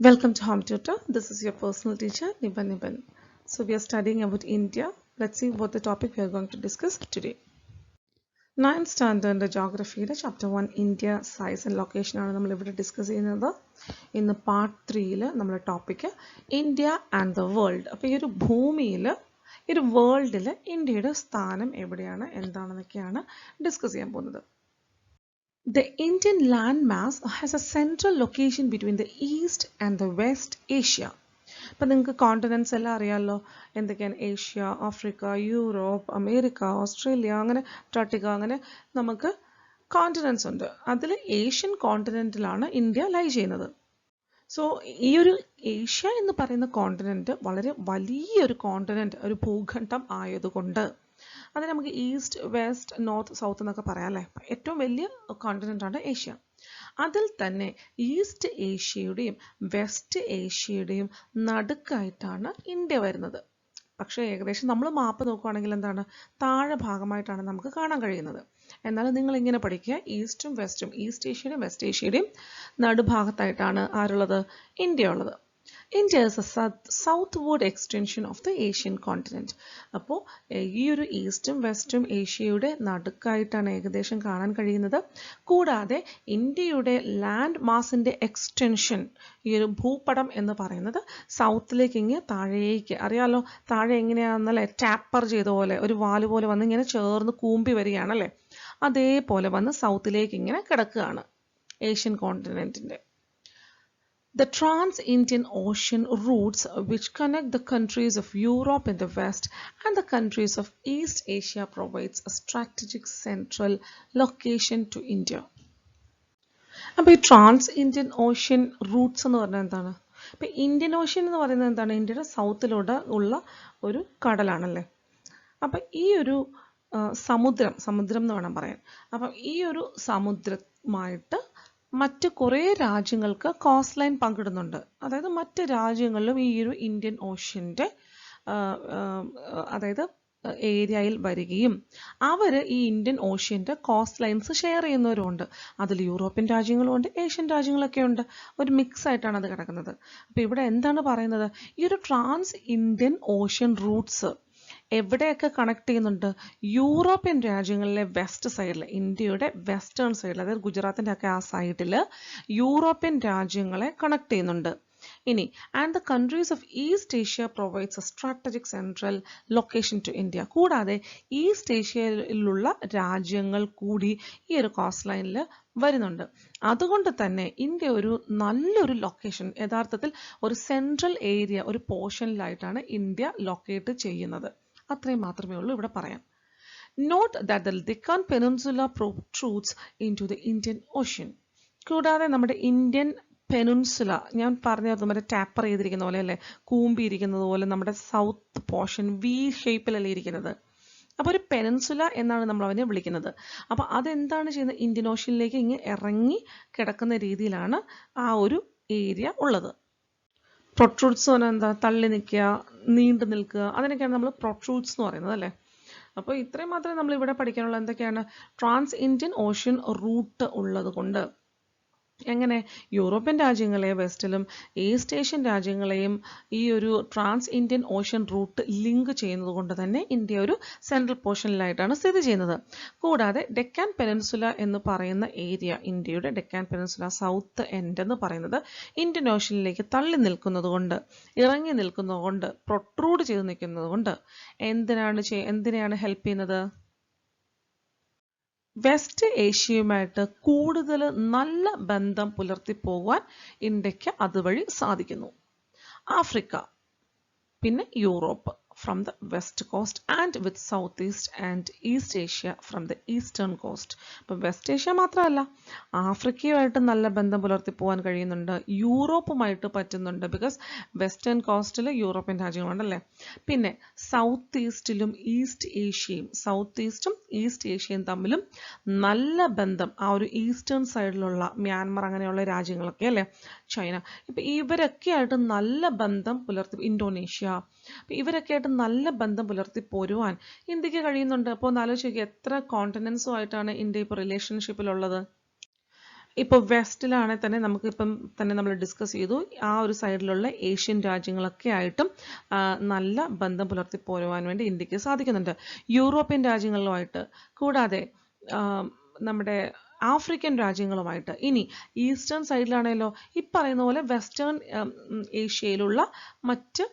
Welcome to Home Tutor. This is your personal teacher Niban. So we are studying about India. Let's see what the topic we are going to discuss today. 9th standard geography chapter 1 India size and location ആണ് നമ്മൾ ഇവിടെ discuss ചെയ്യുന്നത്. ഇന്ന് part 3ൽ നമ്മുടെ topic India and the world. അപ്പോൾ ഈ ഒരു ഭൂമിയിൽ ഈ ഒരു വേൾഡിൽ ഇന്ത്യയുടെ സ്ഥാനം എവിടെയാണ് എന്താണെന്നൊക്കെയാണ് ഡിസ്കസ് ചെയ്യാൻ പോകുന്നത്. The Indian landmass has a central location between the East and the West Asia. അപ്പോൾ നിങ്ങൾക്ക് കോണ്ടിനെൻറ്റ്സ് എല്ലാം അറിയാമല്ലോ. എന്തൊക്കെയാണ്? Asia, Africa, Europe, America, Australia, അങ്ങനെ അന്റാർട്ടിക്ക, അങ്ങനെ നമുക്ക് കോണ്ടിനെൻറ്റ്സ് ഉണ്ട്. അതിൽ ഏഷ്യൻ കോണ്ടിനെൻറ്റിലാണ് ഇന്ത്യ ലൈ ചെയ്യുന്നത്. സോ ഈ ഒരു ഏഷ്യ എന്ന് പറയുന്ന കോണ്ടിനെൻറ്റ് വളരെ വലിയൊരു കോണ്ടിനെൻറ്റ്, ഒരു ഭൂഖണ്ഡം ആയതുകൊണ്ട് അത് നമുക്ക് ഈസ്റ്റ്, വെസ്റ്റ്, നോർത്ത്, സൗത്ത് എന്നൊക്കെ പറയാം അല്ലേ. ഏറ്റവും വലിയ കോണ്ടിനെൻ്റാണ് ഏഷ്യ. അതിൽ തന്നെ ഈസ്റ്റ് ഏഷ്യയുടെയും വെസ്റ്റ് ഏഷ്യയുടെയും നടുക്കായിട്ടാണ് ഇന്ത്യ വരുന്നത്. പക്ഷേ ഏകദേശം നമ്മൾ മാപ്പ് നോക്കുകയാണെങ്കിൽ എന്താണ്, താഴെ ഭാഗമായിട്ടാണ് നമുക്ക് കാണാൻ കഴിയുന്നത്. എന്നാൽ നിങ്ങൾ ഇങ്ങനെ പഠിക്കുക, ഈസ്റ്റും വെസ്റ്റും, ഈസ്റ്റ് ഏഷ്യയുടെയും വെസ്റ്റ് ഏഷ്യയുടെയും നടുഭാഗത്തായിട്ടാണ് ആരുള്ളത്? ഇന്ത്യ ഉള്ളത്. India is a southward extension of the Asian continent. അപ്പോൾ ഈ ഒരു ഈസ്റ്റും വെസ്റ്റും ഏഷ്യയുടെ നടുക്കായിട്ടാണ് ഏകദേശം കാണാൻ കഴിയുന്നത്. കൂടാതെ ഇന്ത്യയുടെ ലാൻഡ് മാസിൻ്റെ എക്സ്റ്റൻഷൻ, ഈ ഒരു ഭൂപടം എന്ന് പറയുന്നത് സൗത്തിലേക്ക് ഇങ്ങനെ താഴേക്ക്, അറിയാലോ താഴെ എങ്ങനെയാണെന്നല്ലേ, ടാപ്പർ ചെയ്ത പോലെ ഒരു വാല് പോലെ വന്ന് ഇങ്ങനെ ചേർന്ന് കൂമ്പി വരികയാണല്ലേ, അതേപോലെ വന്ന് സൗത്തിലേക്ക് ഇങ്ങനെ കിടക്കുകയാണ് Asian കോണ്ടിനെൻറ്റിൻ്റെ. The Trans-Indian Ocean routes which connect the countries of Europe in the west and the countries of East Asia provides a strategic central location to India. അപ്പോൾ ഈ ട്രാൻസ്-ഇന്ത്യൻ ഓഷ്യൻ റൂട്ട്സ് എന്ന് പറഞ്ഞാൽ എന്താണ്? ഇപ്പോൾ ഇന്ത്യൻ ഓഷ്യൻ എന്ന് പറയുന്നത് എന്താണ്? ഇന്ത്യയുടെ സൗത്തിലൂടെ ഉള്ള ഒരു കടലാണല്ലേ. അപ്പം ഈ ഒരു സമുദ്രം എന്ന് വേണം പറയാൻ. അപ്പം ഈ ഒരു സമുദ്രമായിട്ട് മറ്റ് കുറേ രാജ്യങ്ങൾക്ക് കോസ്റ്റ് ലൈൻ പങ്കിടുന്നുണ്ട്. അതായത് മറ്റ് രാജ്യങ്ങളിലും ഈ ഒരു ഇന്ത്യൻ ഓഷ്യൻ്റെ അതായത് ഏരിയയിൽ വരികയും അവർ ഈ ഇന്ത്യൻ ഓഷ്യൻ്റെ കോസ്റ്റ് ലൈൻസ് ഷെയർ ചെയ്യുന്നവരുമുണ്ട്. അതിൽ യൂറോപ്യൻ രാജ്യങ്ങളുമുണ്ട്, ഏഷ്യൻ രാജ്യങ്ങളൊക്കെ ഉണ്ട്. ഒരു മിക്സ് ആയിട്ടാണ് അത് കിടക്കുന്നത്. അപ്പോൾ ഇവിടെ എന്താണ് പറയുന്നത്? ഈ ഒരു ട്രാൻസ് ഇന്ത്യൻ ഓഷ്യൻ റൂട്ട്സ് എവിടെയൊക്കെ കണക്ട് ചെയ്യുന്നുണ്ട്? യൂറോപ്യൻ രാജ്യങ്ങളിലെ വെസ്റ്റ് സൈഡിൽ, ഇന്ത്യയുടെ വെസ്റ്റേൺ സൈഡിൽ, അതായത് ഗുജറാത്തിൻ്റെ ഒക്കെ ആ സൈഡിൽ യൂറോപ്യൻ രാജ്യങ്ങളെ കണക്ട് ചെയ്യുന്നുണ്ട്. ഇനി and the countries of East Asia provides a strategic central location to India. കൂടാതെ ഈസ്റ്റ് ഏഷ്യയിലുള്ള രാജ്യങ്ങൾ കൂടി ഈ ഒരു കോസ്റ്റ് ലൈനിൽ വരുന്നുണ്ട്. അതുകൊണ്ട് തന്നെ ഇന്ത്യ ഒരു നല്ലൊരു ലൊക്കേഷൻ, യഥാർത്ഥത്തിൽ ഒരു സെൻട്രൽ ഏരിയ, ഒരു പോർഷനിലായിട്ടാണ് ഇന്ത്യ ലൊക്കേറ്റ് ചെയ്യുന്നത്. അത്രയും മാത്രമേ ഉള്ളൂ ഇവിടെ പറയാൻ. Note that the Deccan Peninsula protrudes into the Indian Ocean. കൂടാതെ നമ്മുടെ ഇന്ത്യൻ പെനിൻസുല, ഞാൻ പറഞ്ഞായിരുന്നു മറ്റേ ടാപ്പർ ചെയ്തിരിക്കുന്ന പോലെ അല്ലേ, കൂമ്പിയിരിക്കുന്നത് പോലെ നമ്മുടെ സൗത്ത് പോർഷൻ വി ഷേപ്പിലല്ലേ ഇരിക്കുന്നത്. അപ്പോൾ ഒരു പെനിൻസുല എന്നാണ് നമ്മൾ അവനെ വിളിക്കുന്നത്. അപ്പോൾ അതെന്താണ് ചെയ്യുന്നത്? ഇന്ത്യൻ ഓഷ്യനിലേക്ക് ഇങ്ങനെ ഇറങ്ങി കിടക്കുന്ന രീതിയിലാണ് ആ ഒരു ഏരിയ ഉള്ളത്. പ്രൊട്രൂഡ്സ് എന്ന് പറഞ്ഞാൽ എന്താ? തള്ളി നിൽക്കുക, നീണ്ടു നിൽക്കുക, അതിനൊക്കെയാണ് നമ്മൾ പ്രൊട്രൂഡ്സ് എന്ന് പറയുന്നത് അല്ലേ. അപ്പോൾ ഇത്രയും മാത്രമേ നമ്മൾ ഇവിടെ പഠിക്കാനുള്ള. എന്തൊക്കെയാണ്? ട്രാൻസ് ഇന്ത്യൻ ഓഷ്യൻ റൂട്ട് ഉള്ളത് കൊണ്ട് എങ്ങനെ യൂറോപ്യൻ രാജ്യങ്ങളെ വെസ്റ്റിലും ഈസ്റ്റ് ഏഷ്യൻ രാജ്യങ്ങളെയും ഈ ഒരു trans Indian Ocean route link ചെയ്യുന്നത് കൊണ്ട് തന്നെ ഇന്ത്യ ഒരു സെൻട്രൽ പോർഷനിലായിട്ടാണ് സ്ഥിതി ചെയ്യുന്നത്. കൂടാതെ ഡെക്കാൻ പെനിൻസുല എന്ന് പറയുന്ന ഏരിയ, ഇന്ത്യയുടെ ഡെക്കാൻ പെനിൻസുല സൗത്ത് എൻഡ് എന്ന് പറയുന്നത് ഇന്ത്യൻ ഓഷ്യനിലേക്ക് തള്ളി നിൽക്കുന്നത് കൊണ്ട്, ഇറങ്ങി നിൽക്കുന്നത് കൊണ്ട്, പ്രൊട്രൂഡ് ചെയ്ത് നിൽക്കുന്നത് കൊണ്ട് എന്തിനാണ് ഹെൽപ്പ് ചെയ്യുന്നത്? വെസ്റ്റ് ഏഷ്യയുമായിട്ട് കൂടുതൽ നല്ല ബന്ധം പുലർത്തി പോകാൻ ഇന്ത്യക്ക് അതുവഴി സാധിക്കുന്നു. ആഫ്രിക്ക, പിന്നെ Europe from the west coast and with southeast and east Asia from the eastern coast. അപ്പോൾ വെസ്റ്റ് ഏഷ്യ മാത്രമല്ല, ആഫ്രിക്കയുമായിട്ട് നല്ല ബന്ധം പുലർത്തി പോകാൻ കഴിയുന്നുണ്ട്, യൂറോപ്പുമായിട്ട് പറ്റുന്നുണ്ട്, ബിക്കോസ് വെസ്റ്റേൺ കോസ്റ്റിൽ യൂറോപ്യൻ രാജ്യങ്ങളുണ്ടല്ലേ. പിന്നെ സൗത്ത് ഈസ്റ്റിലും ഈസ്റ്റ് ഏഷ്യയും, സൗത്ത് ഈസ്റ്റും ഈസ്റ്റ് ഏഷ്യയും തമ്മിലും നല്ല ബന്ധം, ആ ഒരു ഈസ്റ്റേൺ സൈഡിലുള്ള മ്യാൻമർ അങ്ങനെയുള്ള രാജ്യങ്ങളൊക്കെ അല്ലേ, ചൈന, ഇപ്പം ഇവരൊക്കെ ആയിട്ട് നല്ല ബന്ധം പുലർത്തി, ഇന്തോനേഷ്യ, ഇവരൊക്കെ ആയിട്ട് നല്ല ബന്ധം പുലർത്തി പോരുവാൻ ഇന്ത്യക്ക് കഴിയുന്നുണ്ട്. അപ്പോൾ ഒന്ന് ആലോചിച്ച് നോക്കിയാൽ എത്ര കോണ്ടിനെൻസുമായിട്ടാണ് ഇന്ത്യ ഇപ്പോൾ റിലേഷൻഷിപ്പിലുള്ളത്. ഇപ്പോൾ വെസ്റ്റിലാണെങ്കിൽ തന്നെ നമുക്കിപ്പം തന്നെ നമ്മൾ ഡിസ്കസ് ചെയ്തു ആ ഒരു സൈഡിലുള്ള ഏഷ്യൻ രാജ്യങ്ങളൊക്കെ ആയിട്ടും നല്ല ബന്ധം പുലർത്തി പോരുവാൻ വേണ്ടി ഇന്ത്യക്ക് സാധിക്കുന്നുണ്ട്. യൂറോപ്യൻ രാജ്യങ്ങളുമായിട്ട് കൂടാതെ നമ്മുടെ ആഫ്രിക്കൻ രാജ്യങ്ങളുമായിട്ട്. ഇനി ഈസ്റ്റേൺ സൈഡിലാണല്ലോ ഈ പറയുന്ന പോലെ വെസ്റ്റേൺ ഏഷ്യയിലുള്ള മറ്റ്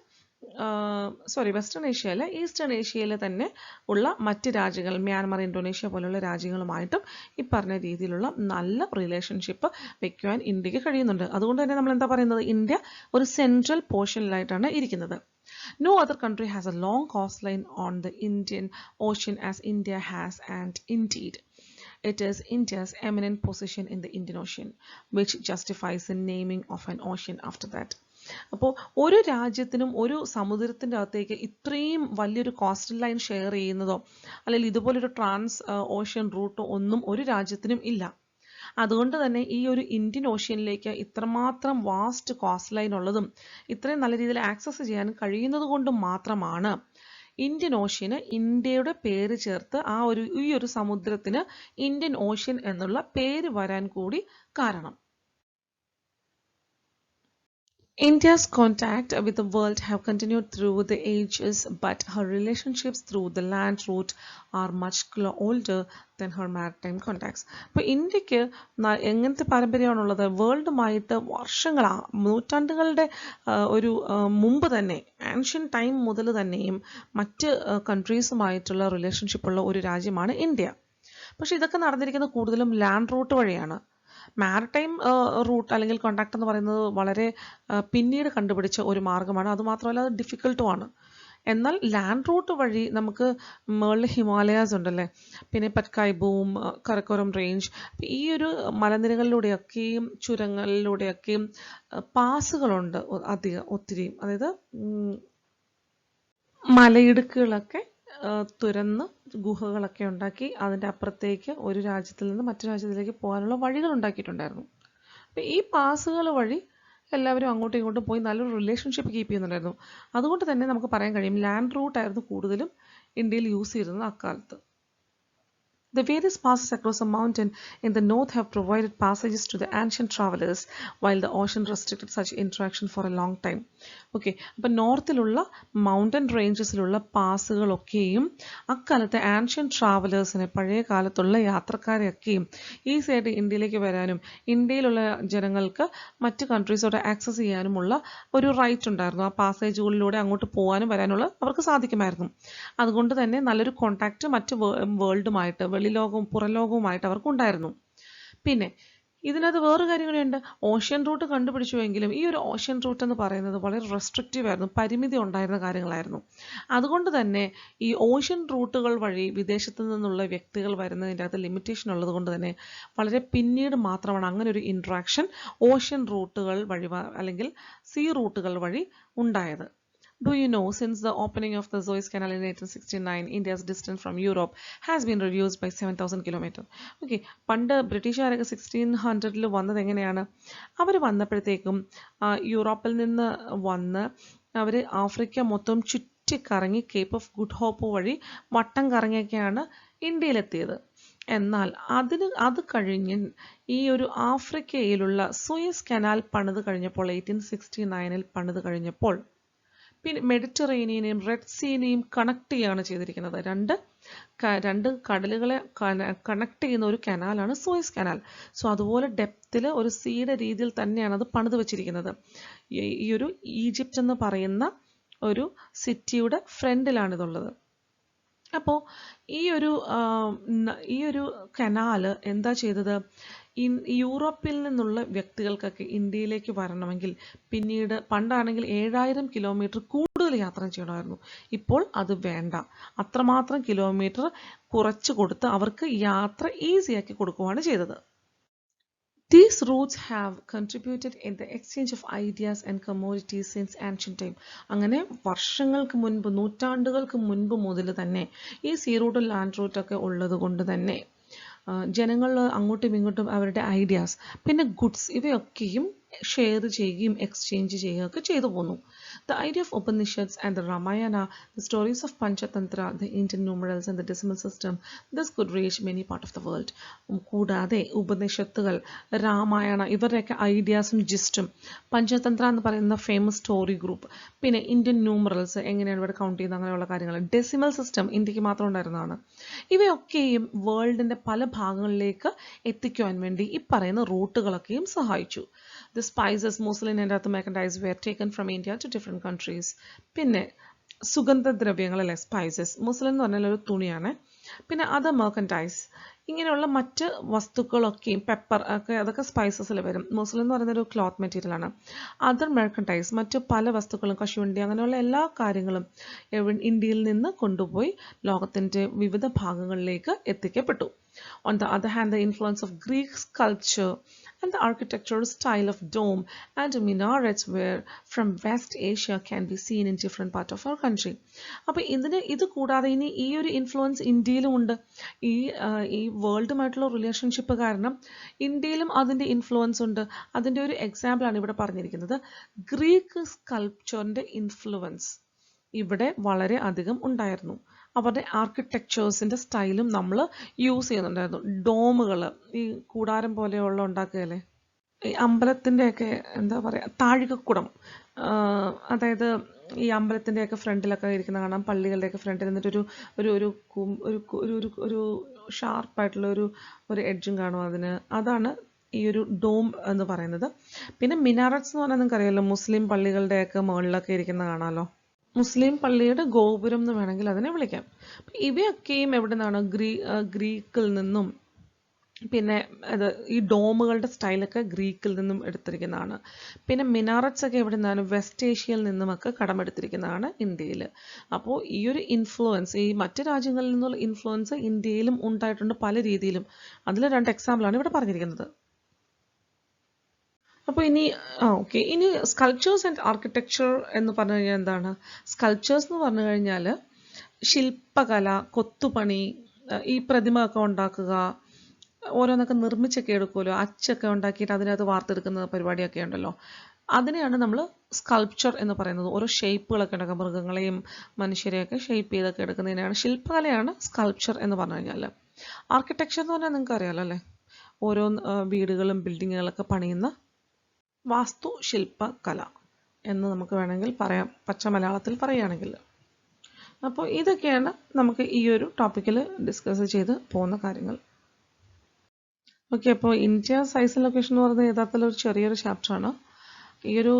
വെസ്റ്റേൺ ഏഷ്യയിലെ ഈസ്റ്റേൺ ഏഷ്യയിൽ തന്നെ ഉള്ള മറ്റ് രാജ്യങ്ങൾ, മ്യാൻമർ, ഇന്തോനേഷ്യ പോലുള്ള രാജ്യങ്ങളുമായിട്ടും ഈ പറഞ്ഞ രീതിയിലുള്ള നല്ല റിലേഷൻഷിപ്പ് വെക്കുവാൻ ഇന്ത്യക്ക് കഴിയുന്നുണ്ട്. അതുകൊണ്ട് തന്നെ നമ്മൾ എന്താ പറയുന്നത്, ഇന്ത്യ ഒരു സെൻട്രൽ പോർഷനിലായിട്ടാണ് ഇരിക്കുന്നത്. No other country has a long coastline on the Indian Ocean as India has, and indeed, it is India's eminent position in the Indian Ocean which justifies the naming of an ocean after that. അപ്പോൾ ഒരു രാജ്യത്തിനും ഒരു സമുദ്രത്തിൻ്റെ അകത്തേക്ക് ഇത്രയും വലിയൊരു coastal line share ചെയ്യുന്നതോ അല്ലെങ്കിൽ ഇതുപോലൊരു ട്രാൻസ് ഓഷ്യൻ റൂട്ടോ ഒന്നും ഒരു രാജ്യത്തിനും ഇല്ല. അതുകൊണ്ട് തന്നെ ഈ ഒരു ഇന്ത്യൻ ഓഷ്യനിലേക്ക് ഇത്രമാത്രം വാസ്റ്റ് കോസ്റ്റ് ലൈൻ ഉള്ളതും ഇത്രയും നല്ല രീതിയിൽ ആക്സസ് ചെയ്യാൻ കഴിയുന്നത് കൊണ്ട് മാത്രമാണ് ഇന്ത്യൻ ഓഷ്യന് ഇന്ത്യയുടെ പേര് ചേർത്ത് ഈ ഒരു സമുദ്രത്തിന് ഇന്ത്യൻ ഓഷ്യൻ എന്നുള്ള പേര് വരാൻ കൂടി കാരണം. India's contact with the world have continued through the ages, but her relationships through the land route are much older than her maritime contacts. അപ്പോൾ ഇന്ത്യക്ക് എങ്ങനത്തെ പാരമ്പര്യമാണുള്ളത്? വേൾഡുമായിട്ട് നൂറ്റാണ്ടുകളുടെ ഒരു മുമ്പ് തന്നെ, ആൻഷ്യൻ ടൈം മുതൽ തന്നെയും മറ്റ് കൺട്രീസുമായിട്ടുള്ള റിലേഷൻഷിപ്പുള്ള ഒരു രാജ്യമാണ് ഇന്ത്യ. പക്ഷെ ഇതൊക്കെ നടന്നിരിക്കുന്നത് കൂടുതലും ലാൻഡ് റൂട്ട് വഴിയാണ്. മാരിടൈം റൂട്ട് അല്ലെങ്കിൽ കോണ്ടാക്ട് എന്ന് പറയുന്നത് വളരെ പിന്നീട് കണ്ടുപിടിച്ച ഒരു മാർഗമാണ്. അതുമാത്രമല്ല അത് ഡിഫിക്കൽട്ടുമാണ്. എന്നാൽ ലാൻഡ് റൂട്ട് വഴി നമുക്ക് മുകളിൽ ഹിമാലയാസ് ഉണ്ടല്ലേ, പിന്നെ പറ്റ്കായ് ബൂം, കരക്കോരം റേഞ്ച്, ഈ ഒരു മലനിരകളിലൂടെയൊക്കെയും ചുരങ്ങളിലൂടെയൊക്കെയും പാസുകളുണ്ട് ഒത്തിരി. അതായത് മലയിടുക്കുകളൊക്കെ തുരന്ന് ഗുഹകളൊക്കെ ഉണ്ടാക്കി അതിൻ്റെ അപ്പുറത്തേക്ക് ഒരു രാജ്യത്തിൽ നിന്ന് മറ്റു രാജ്യത്തിലേക്ക് പോകാനുള്ള വഴികൾ ഉണ്ടാക്കിയിട്ടുണ്ടായിരുന്നു. അപ്പം ഈ പാസുകൾ വഴി എല്ലാവരും അങ്ങോട്ടും ഇങ്ങോട്ടും പോയി നല്ലൊരു റിലേഷൻഷിപ്പ് കീപ്പ് ചെയ്യുന്നുണ്ടായിരുന്നു. അതുകൊണ്ട് തന്നെ നമുക്ക് പറയാൻ കഴിയും ലാൻഡ് റൂട്ടായിരുന്നു കൂടുതലും ഇന്ത്യയിൽ യൂസ് ചെയ്തിരുന്നത് അക്കാലത്ത്. The various passes across the mountain in the north have provided passages to the ancient travelers, while the ocean restricted such interaction for a long time. Okay, അപ്പോൾ നോർത്തിലുള്ള മൗണ്ടൻ റേഞ്ചസിലുള്ള പാസുകളൊക്കെയും അക്കാലത്തെ ആൻഷ്യൻ ട്രാവലേഴ്സിനെ, പഴയ കാലത്തുള്ള യാത്രക്കാരെയൊക്കെയും ഈസിയായിട്ട് ഇന്ത്യയിലേക്ക് വരാനും ഇന്ത്യയിലുള്ള ജനങ്ങൾക്ക് മറ്റ് കൺട്രീസോടെ ആക്സസ് ചെയ്യാനുമുള്ള ഒരു റൈറ്റ് ഉണ്ടായിരുന്നു. ആ പാസേജുകളിലൂടെ അങ്ങോട്ട് പോകാനും വരാനുള്ള അവർക്ക് സാധിക്കുമായിരുന്നു. അതുകൊണ്ട് തന്നെ നല്ലൊരു കോണ്ടാക്റ്റ് മറ്റ് വേൾഡുമായിട്ട്, വെളിലോകവും പുറലോകവുമായിട്ട് അവർക്കുണ്ടായിരുന്നു. പിന്നെ ഇതിനകത്ത് വേറൊരു കാര്യം കൂടിയുണ്ട്. ഓഷ്യൻ റൂട്ട് കണ്ടുപിടിച്ചുവെങ്കിലും ഈ ഒരു ഓഷ്യൻ റൂട്ട് എന്ന് പറയുന്നത് വളരെ റെസ്ട്രിക്റ്റീവ് ആയിരുന്നു, പരിമിതി ഉണ്ടായിരുന്ന കാര്യങ്ങളായിരുന്നു. അതുകൊണ്ട് തന്നെ ഈ ഓഷ്യൻ റൂട്ടുകൾ വഴി വിദേശത്തു നിന്നുള്ള വ്യക്തികൾ വരുന്നതിൻ്റെ അകത്ത് ലിമിറ്റേഷൻ ഉള്ളത് കൊണ്ട് തന്നെ വളരെ പിന്നീട് മാത്രമാണ് അങ്ങനെ ഒരു ഇൻട്രാക്ഷൻ ഓഷ്യൻ റൂട്ടുകൾ വഴി അല്ലെങ്കിൽ സീ റൂട്ടുകൾ വഴി ഉണ്ടായത്. Do you know, since the opening of the Suez Canal in 1869, India's distance from Europe has been reduced by 7,000 kilometers. Okay, പണ്ട് ബ്രിട്ടീഷുകാരൊക്കെ 1600-ൽ വന്നത് എങ്ങനെയാണ്? അവർ വന്നപ്പോഴത്തേക്കും യൂറോപ്പിൽ നിന്ന് വന്ന് അവർ ആഫ്രിക്ക മൊത്തം ചുറ്റിക്കറങ്ങി കേപ്പ് ഓഫ് ഗുഡ് ഹോപ്പ് വഴി വട്ടം കറങ്ങിയൊക്കെയാണ് ഇന്ത്യയിലെത്തിയത്. എന്നാൽ അത് കഴിഞ്ഞ് ഈ ഒരു ആഫ്രിക്കയിലുള്ള സൂയസ് കനാൽ പണിത് കഴിഞ്ഞപ്പോൾ 1869-ൽ പണിത് കഴിഞ്ഞപ്പോൾ പിന്നെ മെഡിറ്ററേനിയനെയും റെഡ് സീനെയും കണക്ട് ചെയ്യുകയാണ് ചെയ്തിരിക്കുന്നത്. രണ്ട് കടലുകളെ കണക്ട് ചെയ്യുന്ന ഒരു കനാലാണ് സൂയസ് കനാൽ. സോ അതുപോലെ ഡെപ്തിൽ ഒരു സീയുടെ രീതിയിൽ തന്നെയാണ് അത് പണിത് വെച്ചിരിക്കുന്നത്. ഈ ഒരു ഈജിപ്റ്റ് എന്ന് പറയുന്ന ഒരു സിറ്റിയുടെ ഫ്രണ്ടിലാണിതുള്ളത്. അപ്പോൾ ഈ ഒരു കനാല് എന്താ ചെയ്തത്? യൂറോപ്പിൽ നിന്നുള്ള വ്യക്തികൾക്കൊക്കെ ഇന്ത്യയിലേക്ക് വരണമെങ്കിൽ പിന്നീട് പണ്ടാണെങ്കിൽ 7000 കിലോമീറ്റർ കൂടുതൽ യാത്ര ചെയ്യണമായിരുന്നു. ഇപ്പോൾ അത് വേണ്ട, അത്രമാത്രം കിലോമീറ്റർ കുറച്ച് കൊടുത്ത് അവർക്ക് യാത്ര ഈസിയാക്കി കൊടുക്കുകയാണ് ചെയ്തത്. These routes have contributed in the exchange of ideas and commodities since ancient time. അങ്ങനെ വർഷങ്ങൾക്ക് മുൻപ്, നൂറ്റാണ്ടുകൾക്ക് മുൻപ് മുതൽ തന്നെ ഈ സീ റൂട്ടും ലാൻഡ് റൂട്ടൊക്കെ ഉള്ളത് കൊണ്ട് തന്നെ ജനങ്ങൾ അങ്ങോട്ടും ഇങ്ങോട്ടും അവരുടെ ഐഡിയാസ് പിന്നെ ഗുഡ്സ് ഇവയൊക്കെയും ഷെയർ ചെയ്യുകയും എക്സ്ചേഞ്ച് ചെയ്യുകയൊക്കെ ചെയ്തു പോന്നു. The idea of Upanishads and the Ramayana, the stories of Panchatantra, the Indian numerals and the decimal system, this could reach many part of the world. കൂടാതെ ഉപനിഷത്തുകൾ, രാമായണ ഇവരുടെയൊക്കെ ഐഡിയാസും ജിസ്റ്റും, പഞ്ചതന്ത്ര എന്ന് പറയുന്ന ഫേമസ് സ്റ്റോറി ഗ്രൂപ്പ്, പിന്നെ Indian numerals എങ്ങനെയാണ് ഇവിടെ count ചെയ്യുന്നത്, അങ്ങനെയുള്ള കാര്യങ്ങൾ, ഡെസിമൽ സിസ്റ്റം ഇന്ത്യക്ക് മാത്രം ഉണ്ടായിരുന്നതാണ്. ഇവയൊക്കെയും വേൾഡിൻ്റെ പല ഭാഗങ്ങളിലേക്ക് എത്തിക്കുവാൻ വേണ്ടി ഈ പറയുന്ന റൂട്ടുകളൊക്കെയും സഹായിച്ചു. The spices, muslin and other merchandise were taken from India to different countries. പിന്നെ സുഗന്ധദ്രവ്യങ്ങൾ അല്ലെ, സ്പൈസസ്, മുസ്ലിൻ എന്ന് പറഞ്ഞാൽ ഒരു തുണിയാണ്. പിന്നെ അതർ മെർക്കൻറ്റൈസ്, ഇങ്ങനെയുള്ള മറ്റ് വസ്തുക്കളൊക്കെയും, പെപ്പർ ഒക്കെ, അതൊക്കെ സ്പൈസസിൽ വരും. മുസ്ലിൻ എന്ന് പറയുന്ന ഒരു ക്ലോത്ത് മെറ്റീരിയൽ ആണ്. അതർ മെർക്കൻറ്റൈസ്, മറ്റ് പല വസ്തുക്കളും, കശുവണ്ടി, അങ്ങനെയുള്ള എല്ലാ കാര്യങ്ങളും ഇന്ത്യയിൽ നിന്ന് കൊണ്ടുപോയി ലോകത്തിൻ്റെ വിവിധ ഭാഗങ്ങളിലേക്ക് എത്തിക്കപ്പെട്ടു. On the other hand, the influence of Greek sculpture and the architectural style of dome and minarets were from West Asia can be seen in different parts of our country. അപ്പോൾ ഇത് കൂടാതെ ഇനി ഈ ഒരു ഇൻഫ്ലുവൻസ് ഇന്ത്യയിലും ഉണ്ട്. ഈ വേൾഡുമായിട്ടുള്ള relationship കാരണം ഇന്ത്യയിലും അതിൻ്റെ ഇൻഫ്ലുവൻസ് ഉണ്ട്. അതിൻ്റെ ഒരു എക്സാമ്പിളാണ് ഇവിടെ പറഞ്ഞിരിക്കുന്നത്. ഗ്രീക്ക് സ്കൾപ്ചറിൻ്റെ ഇൻഫ്ലുവൻസ് ഇവിടെ വളരെ അധികം ഉണ്ടായിരുന്നു. അവരുടെ ആർക്കിടെക്ചേഴ്സിൻ്റെ സ്റ്റൈലും നമ്മൾ യൂസ് ചെയ്യുന്നുണ്ടായിരുന്നു. ഡോമുകൾ, ഈ കൂടാരം പോലെയുള്ള ഉണ്ടാക്കുകയല്ലേ, ഈ അമ്പലത്തിൻ്റെയൊക്കെ എന്താ പറയുക, താഴികക്കുടം, അതായത് ഈ അമ്പലത്തിൻ്റെയൊക്കെ ഫ്രണ്ടിലൊക്കെ ഇരിക്കുന്ന കാണാം, പള്ളികളുടെയൊക്കെ ഫ്രണ്ടിൽ നിന്നിട്ടൊരു ഒരു ഒരു ഒരു ഒരു ഷാർപ്പായിട്ടുള്ള ഒരു എഡ്ജും കാണും അതിന്. അതാണ് ഈ ഒരു ഡോം എന്ന് പറയുന്നത്. പിന്നെ മിനാററ്റ്സ് എന്ന് പറഞ്ഞാൽ നിങ്ങൾക്ക് അറിയാമല്ലോ, മുസ്ലിം പള്ളികളുടെയൊക്കെ മുകളിലൊക്കെ ഇരിക്കുന്ന കാണാമല്ലോ. മുസ്ലിം പള്ളിയുടെ ഗോപുരം എന്ന് വേണമെങ്കിൽ അതിനെ വിളിക്കാം. ഇവയൊക്കെയും എവിടെ നിന്നാണ്? ഗ്രീക്കിൽ നിന്നും, പിന്നെ ഈ ഡോമുകളുടെ സ്റ്റൈലൊക്കെ ഗ്രീക്കിൽ നിന്നും എടുത്തിരിക്കുന്നതാണ്. പിന്നെ മിനാററ്റ്സ് ഒക്കെ എവിടെ നിന്നാണ്? വെസ്റ്റ് ഏഷ്യയിൽ നിന്നുമൊക്കെ കടമെടുത്തിരിക്കുന്നതാണ് ഇന്ത്യയിൽ. അപ്പോൾ ഈ ഒരു ഇൻഫ്ലുവൻസ്, ഈ മറ്റ് രാജ്യങ്ങളിൽ നിന്നുള്ള ഇൻഫ്ലുവൻസ് ഇന്ത്യയിലും ഉണ്ടായിട്ടുണ്ട് പല രീതിയിലും. അതിൽ 2 എക്സാമ്പിളാണ് ഇവിടെ പറഞ്ഞിരിക്കുന്നത്. അപ്പോൾ ഇനി സ്കൾപ്ചേഴ്സ് ആൻഡ് ആർക്കിടെക്ചർ എന്ന് പറഞ്ഞു കഴിഞ്ഞാൽ എന്താണ്? സ്കൾപ്ചേഴ്സ് എന്ന് പറഞ്ഞു കഴിഞ്ഞാൽ ശില്പകല, കൊത്തുപണി, ഈ പ്രതിമ ഒക്കെ ഉണ്ടാക്കുക, ഓരോന്നൊക്കെ നിർമ്മിച്ചൊക്കെ എടുക്കുമല്ലോ, അച്ചൊക്കെ ഉണ്ടാക്കിയിട്ട് അതിനകത്ത് വാർത്തെടുക്കുന്ന പരിപാടിയൊക്കെ ഉണ്ടല്ലോ, അതിനെയാണ് നമ്മൾ സ്കൾപ്ചർ എന്ന് പറയുന്നത്. ഓരോ ഷേപ്പുകളൊക്കെ ഉണ്ടാക്കുക, മൃഗങ്ങളെയും മനുഷ്യരെയൊക്കെ ഷേപ്പ് ചെയ്തൊക്കെ എടുക്കുന്നതിനാണ്, ശില്പകലയാണ് സ്കൾപ്ചർ എന്ന് പറഞ്ഞു കഴിഞ്ഞാൽ. ആർക്കിടെക്ചർ എന്ന് പറഞ്ഞാൽ നിങ്ങൾക്ക് അറിയാമല്ലോ അല്ലേ, ഓരോ വീടുകളും ബിൽഡിങ്ങുകളൊക്കെ പണിയുന്ന വാസ്തുശില്പകല എന്ന് നമുക്ക് വേണമെങ്കിൽ പറയാം, പച്ച മലയാളത്തിൽ പറയുകയാണെങ്കിൽ. അപ്പോൾ ഇതൊക്കെയാണ് നമുക്ക് ഈ ഒരു ടോപ്പിക്കിൽ ഡിസ്കസ് ചെയ്ത് പോകുന്ന കാര്യങ്ങൾ. ഓക്കെ, അപ്പോൾ ഇന്ത്യ സൈസ് ലൊക്കേഷൻ എന്ന് പറയുന്നത് യഥാർത്ഥത്തിൽ ഒരു ചെറിയൊരു ചാപ്റ്ററാണ്. ഈ ഒരു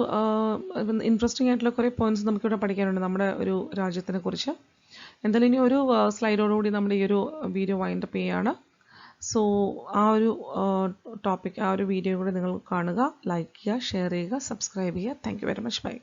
ഇൻട്രസ്റ്റിംഗ് ആയിട്ടുള്ള കുറേ പോയിന്റ്സ് നമുക്കിവിടെ പഠിക്കാനുണ്ട് നമ്മുടെ ഒരു രാജ്യത്തിനെ കുറിച്ച്. എന്തായാലും ഇനി ഒരു സ്ലൈഡോടുകൂടി നമ്മുടെ ഈ ഒരു വീഡിയോ വൈൻഡപ്പ് ചെയ്യുകയാണ്. സോ ആ ഒരു ടോപ്പിക്, ആ ഒരു വീഡിയോ കൂടെ നിങ്ങൾ കാണുക, ലൈക്ക് ചെയ്യുക, ഷെയർ ചെയ്യുക, സബ്സ്ക്രൈബ് ചെയ്യുക. Thank you very much. By.